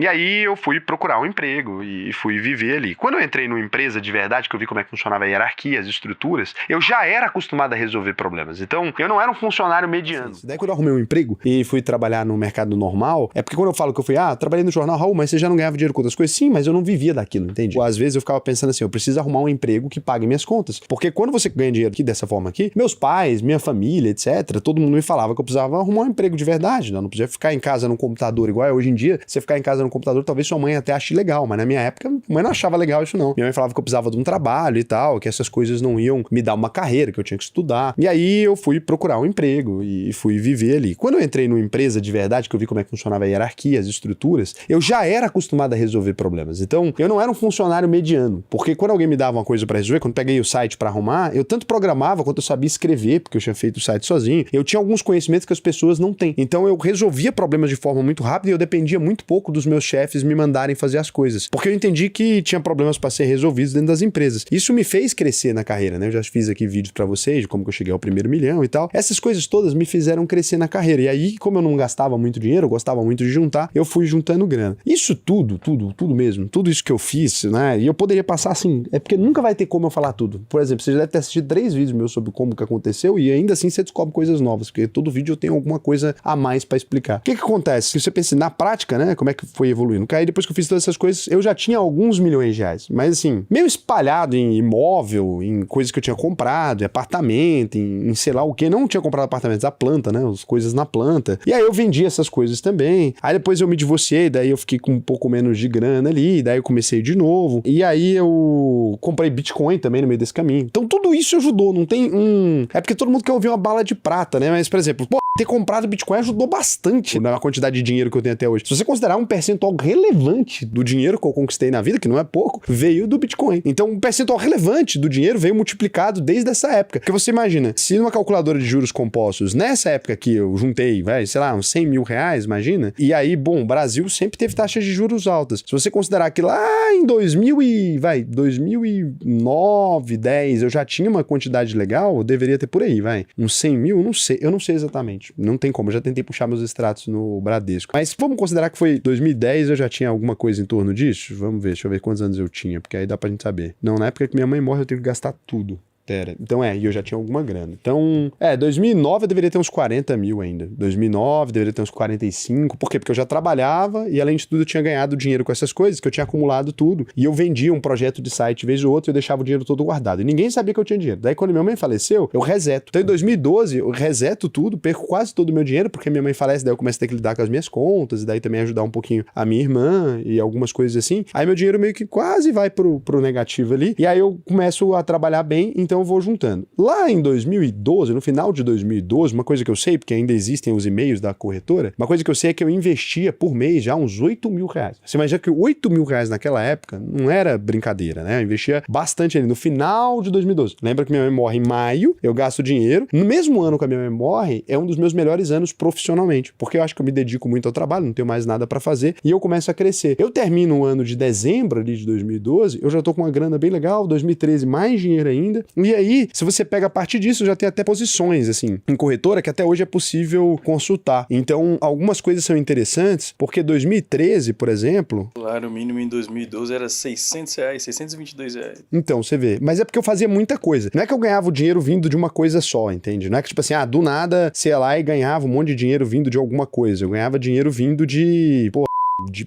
E aí eu fui procurar um emprego e fui viver ali. Quando eu entrei numa empresa de verdade, que eu vi como é que funcionava a hierarquia, as estruturas, eu já era acostumado a resolver problemas. Então, eu não era um funcionário mediano. Daí quando eu arrumei um emprego e fui trabalhar no mercado normal, é porque quando eu falo que eu fui, trabalhei no jornal, Raul, mas você já não ganhava dinheiro com outras coisas? Sim, mas eu não vivia daquilo, entende? Às vezes eu ficava pensando assim, eu preciso arrumar um emprego que pague minhas contas. Porque quando você ganha dinheiro aqui, dessa forma aqui, meus pais, minha família, etc., todo mundo me falava que eu precisava arrumar um emprego de verdade, não podia ficar em casa no computador, igual é hoje em dia. Você ficar em casa no computador, talvez sua mãe até ache legal, mas na minha época, minha mãe não achava legal isso não. Minha mãe falava que eu precisava de um trabalho e tal, que essas coisas não iam me dar uma carreira, que eu tinha que estudar. E aí eu fui procurar um emprego e fui viver ali. Quando eu entrei numa empresa de verdade, que eu vi como é que funcionava a hierarquia, as estruturas, eu já era acostumado a resolver problemas. Então, eu não era um funcionário mediano, porque quando alguém me dava uma coisa pra resolver, quando eu peguei o site pra arrumar, eu tanto programava quanto eu sabia escrever, porque eu tinha feito o site sozinho. Eu tinha alguns conhecimentos que as pessoas não têm. Então, eu resolvia problemas de forma muito rápida e eu dependia muito pouco dos meus chefes me mandarem fazer as coisas, porque eu entendi que tinha problemas para ser resolvidos dentro das empresas. Isso me fez crescer na carreira, né? Eu já fiz aqui vídeos para vocês de como que eu cheguei ao primeiro milhão e tal. Essas coisas todas me fizeram crescer na carreira. E aí, como eu não gastava muito dinheiro, eu gostava muito de juntar, eu fui juntando grana. Isso tudo mesmo, tudo isso que eu fiz, né? E eu poderia passar assim, é porque nunca vai ter como eu falar tudo. Por exemplo, você já deve ter assistido 3 vídeos meus sobre como que aconteceu e ainda assim você descobre coisas novas, porque todo vídeo eu tenho alguma coisa a mais para explicar. O que acontece? Se você pensa na prática, né? Como é que foi evoluindo? Porque aí depois que eu fiz todas essas coisas, eu já tinha alguns milhões de reais, mas assim, meio espalhado em imóvel, em coisas que eu tinha comprado, em apartamento, em sei lá o que. Não tinha comprado apartamentos, a planta, né? As coisas na planta. E aí eu vendi essas coisas também. Aí depois eu me divorciei, daí eu fiquei com um pouco menos de grana ali, daí eu comecei de novo. E aí eu comprei Bitcoin também no meio desse caminho. Então tudo isso ajudou, não tem É porque todo mundo quer ouvir uma bala de prata, né? Mas, por exemplo, ter comprado Bitcoin ajudou bastante na quantidade de dinheiro que eu tenho até hoje. Se você considerar um percentual relevante do dinheiro que eu conquistei na vida, que não é pouco, veio do Bitcoin. Então, um percentual relevante do dinheiro veio multiplicado desde essa época. Porque você imagina, se numa calculadora de juros compostos, nessa época que eu juntei, sei lá, uns 100 mil reais, imagina, e aí, bom, o Brasil sempre teve taxas de juros altas. Se você considerar que lá em 2009, 10, eu já tinha uma quantidade legal, eu deveria ter por aí, uns 100 mil, não sei, eu não sei exatamente. Não tem como, eu já tentei puxar meus extratos no Bradesco. Mas vamos considerar que foi 2010, eu já tinha alguma coisa em torno disso? Vamos ver, deixa eu ver quantos anos eu tinha, porque aí dá pra gente saber. Não, na época que minha mãe morre, eu tive que gastar tudo. Então e eu já tinha alguma grana. Então, 2009 eu deveria ter uns 40 mil ainda. 2009 deveria ter uns 45. Por quê? Porque eu já trabalhava e além de tudo eu tinha ganhado dinheiro com essas coisas, que eu tinha acumulado tudo. E eu vendia um projeto de site vez ou outra e eu deixava o dinheiro todo guardado. E ninguém sabia que eu tinha dinheiro. Daí quando minha mãe faleceu, eu reseto. Então em 2012 eu reseto tudo, perco quase todo o meu dinheiro, porque minha mãe falece, daí eu começo a ter que lidar com as minhas contas, e daí também ajudar um pouquinho a minha irmã e algumas coisas assim. Aí meu dinheiro meio que quase vai pro negativo ali. E aí eu começo a trabalhar bem, então eu vou juntando. Lá em 2012, no final de 2012, uma coisa que eu sei, porque ainda existem os e-mails da corretora, uma coisa que eu sei é que eu investia por mês já uns 8 mil reais. Você imagina que 8 mil reais naquela época não era brincadeira, né? Eu investia bastante ali no final de 2012. Lembra que minha mãe morre em maio, eu gasto dinheiro. No mesmo ano que a minha mãe morre, é um dos meus melhores anos profissionalmente, porque eu acho que eu me dedico muito ao trabalho, não tenho mais nada pra fazer, e eu começo a crescer. Eu termino o ano de dezembro ali de 2012, eu já tô com uma grana bem legal, 2013 mais dinheiro ainda, e aí se você pega a partir disso, já tem até posições, assim, em corretora que até hoje é possível consultar. Então, algumas coisas são interessantes, porque 2013, por exemplo... O salário mínimo em 2012 era R$600, R$622. Então, você vê. Mas é porque eu fazia muita coisa. Não é que eu ganhava o dinheiro vindo de uma coisa só, entende? Não é que, tipo assim, do nada, você ia lá e ganhava um monte de dinheiro vindo de alguma coisa. Eu ganhava dinheiro vindo de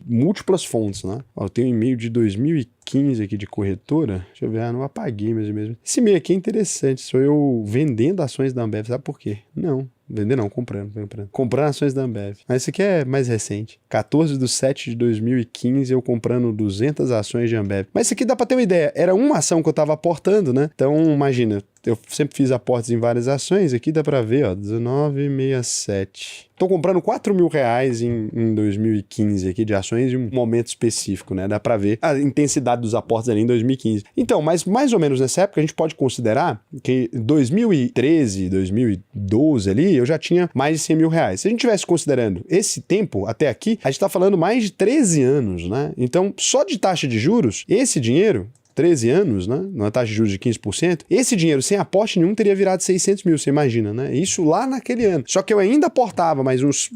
múltiplas fontes, né? Eu tenho um e-mail de 2015 aqui de corretora. Deixa eu ver, não apaguei mesmo. Esse e-mail aqui é interessante. Sou eu vendendo ações da Ambev. Sabe por quê? Não. Vender não, comprando. Comprando ações da Ambev. Mas esse aqui é mais recente. 14/7/2015, eu comprando 200 ações de Ambev. Mas isso aqui dá pra ter uma ideia. Era uma ação que eu tava aportando, né? Então, imagina, eu sempre fiz aportes em várias ações. Aqui dá pra ver, ó, 19,67. Tô comprando 4 mil reais em 2015 aqui de ações de um momento específico, né? Dá pra ver a intensidade dos aportes ali em 2015. Então, mas mais ou menos nessa época, a gente pode considerar que 2013, 2012 ali, eu já tinha mais de 100 mil reais. Se a gente estivesse considerando esse tempo até aqui, a gente tá falando mais de 13 anos, né? Então, só de taxa de juros, esse dinheiro... 13 anos, né? Numa taxa de juros de 15%, esse dinheiro sem aporte nenhum teria virado 600 mil, você imagina, né? Isso lá naquele ano. Só que eu ainda aportava mais uns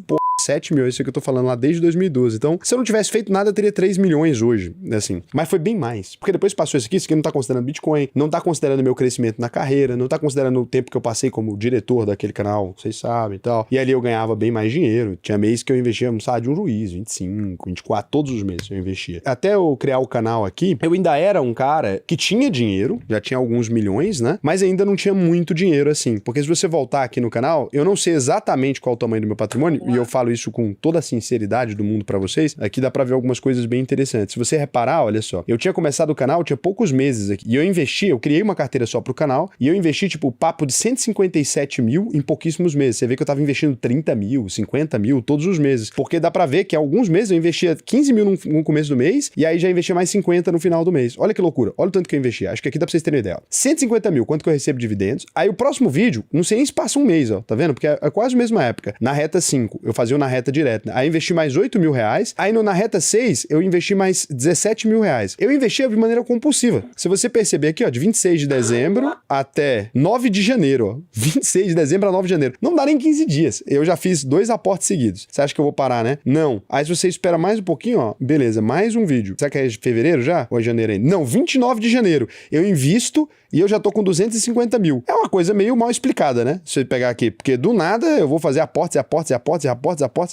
7 milhões, isso que eu tô falando lá desde 2012. Então, se eu não tivesse feito nada, eu teria 3 milhões hoje, assim. Mas foi bem mais. Porque depois passou isso aqui não tá considerando Bitcoin, não tá considerando meu crescimento na carreira, não tá considerando o tempo que eu passei como diretor daquele canal, vocês sabem e tal. E ali eu ganhava bem mais dinheiro. Tinha mês que eu investia, não sabe, de um juiz, 25, 24, todos os meses eu investia. Até eu criar o canal aqui, eu ainda era um cara que tinha dinheiro, já tinha alguns milhões, né? Mas ainda não tinha muito dinheiro assim. Porque se você voltar aqui no canal, eu não sei exatamente qual o tamanho do meu patrimônio, e eu falo isso com toda a sinceridade do mundo pra vocês. Aqui dá pra ver algumas coisas bem interessantes. Se você reparar, olha só, eu tinha começado o canal, tinha poucos meses aqui, e eu investi, eu criei uma carteira só pro canal, e eu investi, tipo, papo de 157 mil em pouquíssimos meses. Você vê que eu tava investindo 30 mil, 50 mil todos os meses. Porque dá pra ver que alguns meses eu investia 15 mil no começo do mês, e aí já investia mais 50 no final do mês. Olha que loucura, olha o tanto que eu investi. Acho que aqui dá pra vocês terem uma ideia. 150 mil, quanto que eu recebo de dividendos. Aí o próximo vídeo, não sei nem se passa um mês, ó, tá vendo? Porque é quase a mesma época. Na reta 5, eu fazia na reta direta, né? Aí investi mais 8 mil reais. Aí na reta 6, eu investi mais 17 mil reais. Eu investia de maneira compulsiva. Se você perceber aqui, ó, de 26 de dezembro até 9 de janeiro, ó. 26 de dezembro a 9 de janeiro. Não dá nem 15 dias. Eu já fiz 2 aportes seguidos. Você acha que eu vou parar, né? Não. Aí se você espera mais um pouquinho, ó, beleza, mais um vídeo. Será que é de fevereiro já? Ou é janeiro ainda? Não, 29 de janeiro. Eu invisto e eu já tô com 250 mil. É uma coisa meio mal explicada, né? Se você pegar aqui. Porque do nada eu vou fazer aportes.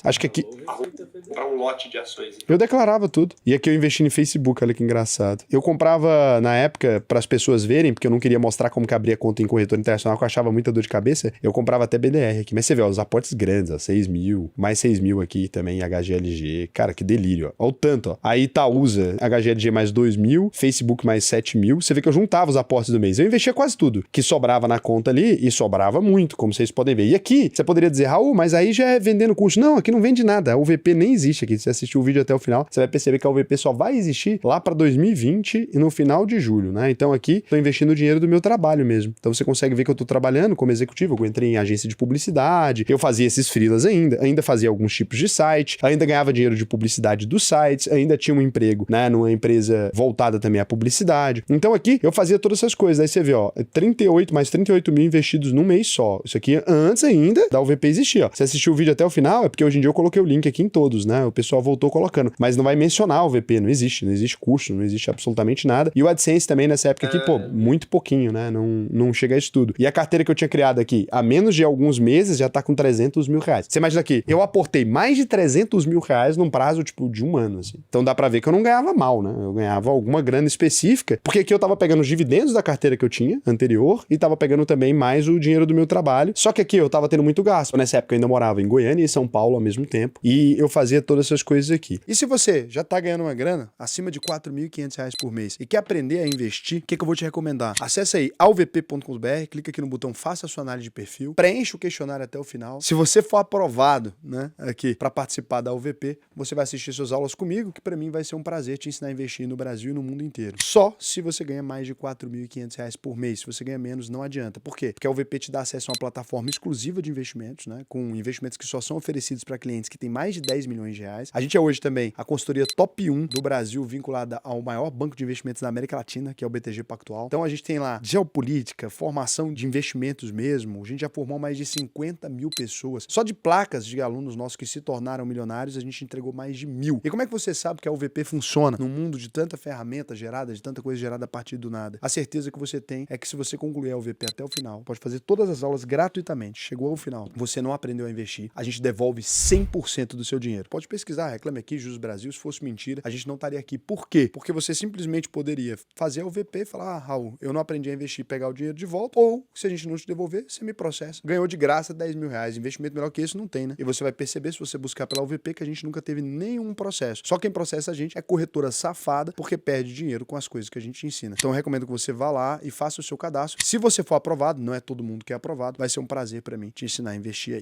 Acho que aqui... Para um lote de ações. Eu declarava tudo. E aqui eu investi no Facebook, olha que engraçado. Eu comprava, na época, para as pessoas verem, porque eu não queria mostrar como que abria conta em corretora internacional, que eu achava muita dor de cabeça, eu comprava até BDR aqui. Mas você vê, ó, os aportes grandes, ó, 6 mil, mais 6 mil aqui também, HGLG. Cara, que delírio, ó. Olha o tanto, ó. Aí Itaúsa, HGLG mais 2 mil, Facebook mais 7 mil. Você vê que eu juntava os aportes do mês. Eu investia quase tudo, que sobrava na conta ali, e sobrava muito, como vocês podem ver. E aqui, você poderia dizer, Raul, mas aí já é vendendo curso. Não, aqui não vende nada. A UVP nem existe aqui. Se você assistiu o vídeo até o final, você vai perceber que a UVP só vai existir lá para 2020 e no final de julho, né? Então aqui, tô investindo o dinheiro do meu trabalho mesmo. Então você consegue ver que eu tô trabalhando como executivo, eu entrei em agência de publicidade, eu fazia esses freelas ainda fazia alguns tipos de site, ainda ganhava dinheiro de publicidade dos sites, ainda tinha um emprego, né, numa empresa voltada também à publicidade. Então aqui, eu fazia todas essas coisas. Aí você vê, ó, 38 mais 38 mil investidos num mês só. Isso aqui antes ainda da UVP existir, ó. Se assistiu o vídeo até o final, é porque hoje em dia eu coloquei o link aqui em todos, né? O pessoal voltou colocando, mas não vai mencionar o VP, não existe curso, não existe absolutamente nada. E o AdSense também nessa época aqui, pô, muito pouquinho, né? Não chega a isso tudo. E a carteira que eu tinha criado aqui, há menos de alguns meses, já tá com 300 mil reais. Você imagina aqui, eu aportei mais de 300 mil reais num prazo, tipo, de um ano, assim. Então dá pra ver que eu não ganhava mal, né? Eu ganhava alguma grana específica, porque aqui eu tava pegando os dividendos da carteira que eu tinha anterior e tava pegando também mais o dinheiro do meu trabalho. Só que aqui eu tava tendo muito gasto. Nessa época eu ainda morava em Goiânia e São Paulo ao mesmo tempo. E eu fazia todas essas coisas aqui. E se você já tá ganhando uma grana acima de R$4.500 por mês e quer aprender a investir, o que eu vou te recomendar? Acesse aí alvp.com.br, clica aqui no botão faça a sua análise de perfil, preenche o questionário até o final. Se você for aprovado, né, aqui para participar da UVP, você vai assistir suas aulas comigo, que para mim vai ser um prazer te ensinar a investir no Brasil e no mundo inteiro. Só se você ganha mais de R$4.500 por mês. Se você ganha menos, não adianta. Por quê? Porque a UVP te dá acesso a uma plataforma exclusiva de investimentos, né, com investimentos que só são oferecidos para clientes que têm mais de 10 milhões de reais. A gente é hoje também a consultoria top 1 do Brasil, vinculada ao maior banco de investimentos da América Latina, que é o BTG Pactual. Então a gente tem lá geopolítica, formação de investimentos mesmo. A gente já formou mais de 50 mil pessoas. Só de placas de alunos nossos que se tornaram milionários, a gente entregou mais de 1.000. E como é que você sabe que a UVP funciona num mundo de tanta ferramenta gerada, de tanta coisa gerada a partir do nada? A certeza que você tem é que se você concluir a UVP até o final, pode fazer todas as aulas gratuitamente. Chegou ao final, você não aprendeu a investir, a gente devolve 100% do seu dinheiro. Pode pesquisar, reclame aqui, Jus Brasil, se fosse mentira, a gente não estaria aqui. Por quê? Porque você simplesmente poderia fazer a UVP e falar, Raul, eu não aprendi a investir e pegar o dinheiro de volta, ou se a gente não te devolver, você me processa. Ganhou de graça 10 mil reais, investimento melhor que esse não tem, né? E você vai perceber, se você buscar pela UVP, que a gente nunca teve nenhum processo. Só quem processa a gente é corretora safada, porque perde dinheiro com as coisas que a gente ensina. Então eu recomendo que você vá lá e faça o seu cadastro. Se você for aprovado, não é todo mundo que é aprovado, vai ser um prazer para mim te ensinar a investir aí.